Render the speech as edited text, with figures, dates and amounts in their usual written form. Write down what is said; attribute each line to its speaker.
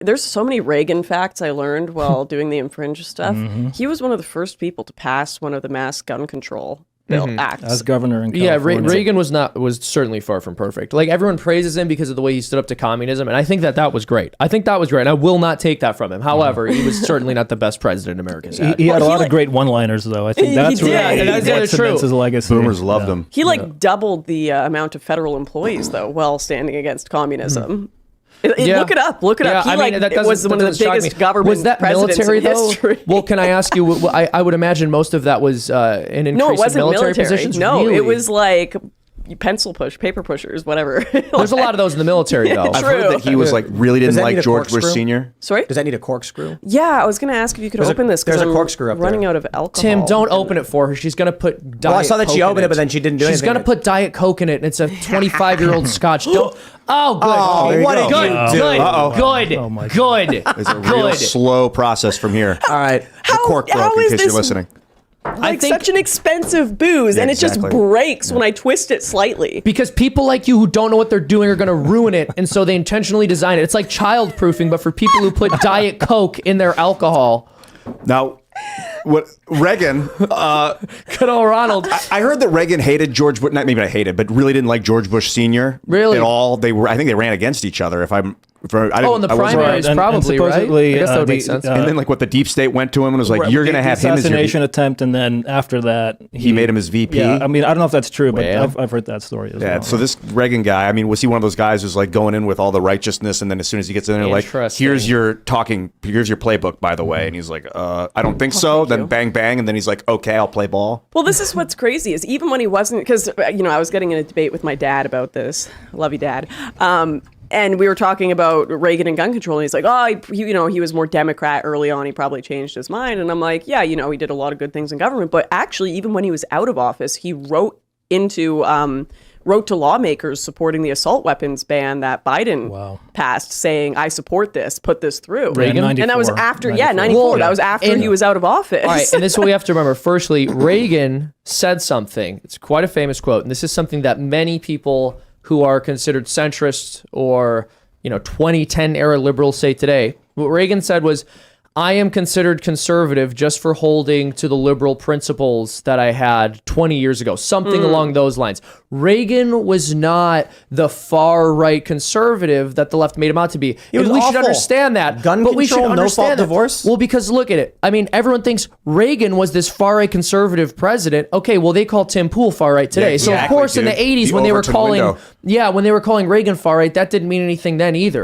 Speaker 1: there's so many Reagan facts I learned while doing the Infringe stuff. He was one of the first people to pass one of the mass gun control bill acts
Speaker 2: as governor in California.
Speaker 3: Yeah, Reagan was certainly far from perfect. Like, everyone praises him because of the way he stood up to communism, and I think that was great. I think that was great, and I will not take that from him. However, he was certainly not the best president America's had.
Speaker 2: He had a lot of great one-liners, though. I think that's what cements his legacy.
Speaker 4: Boomers loved him.
Speaker 1: He doubled the amount of federal employees, though, while standing against communism. Look it up. Yeah, he was one of the biggest government presidents in history.
Speaker 3: Well, can I ask you? I would imagine most of that was an increase in military positions.
Speaker 1: No,
Speaker 3: really?
Speaker 1: It was like paper pushers, whatever.
Speaker 3: There's a lot of those in the military, though.
Speaker 4: I've heard that he was really didn't like George Bush Sr.
Speaker 1: Sorry?
Speaker 5: Does that need a corkscrew?
Speaker 1: Yeah, I was going to ask if you could open this.
Speaker 5: There's a corkscrew up there.
Speaker 1: Running out of alcohol.
Speaker 3: Tim, don't open it for her. She's going to put Diet
Speaker 5: I saw that she opened it, but then she didn't do anything.
Speaker 3: She's going to put Diet Coke in it, and it's a 25-year-old Scotch. Don't. Oh, good.
Speaker 4: Oh,
Speaker 5: what a
Speaker 3: Good.
Speaker 4: It's a real slow process from here.
Speaker 5: All right.
Speaker 4: The cork broke, in case you're listening.
Speaker 1: Like such an expensive booze, and it just breaks when I twist it slightly.
Speaker 3: Because people like you who don't know what they're doing are going to ruin it, and so they intentionally design it. It's like child-proofing, but for people who put Diet Coke in their alcohol.
Speaker 4: Now, what Reagan?
Speaker 3: Good old Ronald.
Speaker 4: I heard that Reagan hated George Bush. Not maybe not hated, but really didn't like George Bush Sr.
Speaker 3: Really?
Speaker 4: At all. I think they ran against each other. In the
Speaker 3: primaries, probably, right? I guess that would make sense.
Speaker 4: And then, what the deep state went to him and was like, "You're going to have him as your
Speaker 2: assassination attempt," and then after that,
Speaker 4: he made him his VP.
Speaker 2: Yeah, I mean, I don't know if that's true, but I've heard that story as well.
Speaker 4: Yeah. So this Reagan guy, I mean, was he one of those guys who's like going in with all the righteousness, and then as soon as he gets in there, like, here's your playbook, by the way, and he's like, I don't think so. Then bang bang, and then he's like, okay, I'll play ball.
Speaker 1: Well, this is what's crazy is even when he wasn't, because I was getting in a debate with my dad about this. Love you, Dad. And we were talking about Reagan and gun control, and he's like, he was more Democrat early on. He probably changed his mind. And I'm like, yeah, he did a lot of good things in government. But actually, even when he was out of office, he wrote to lawmakers supporting the assault weapons ban that Biden passed, saying, I support this, put this through.
Speaker 3: Reagan?
Speaker 1: And that was after, 94. That was after he was out of office.
Speaker 3: All right, and this is what we have to remember. Firstly, Reagan said something. It's quite a famous quote, and this is something that many people who are considered centrist or 2010 era liberals say today. What Reagan said was, I am considered conservative just for holding to the liberal principles that I had 20 years ago, something along those lines. Reagan was not the far right conservative that the left made him out to be.
Speaker 5: And
Speaker 3: we should understand that.
Speaker 5: Gun
Speaker 3: but
Speaker 5: control,
Speaker 3: we should understand
Speaker 5: no fault divorce?
Speaker 3: Well, because look at it. I mean, everyone thinks Reagan was this far right conservative president. Okay, well, they call timpool far right today.
Speaker 4: Yeah, exactly,
Speaker 3: so of course, in the 80s, when they were calling Reagan far right, that didn't mean anything then either.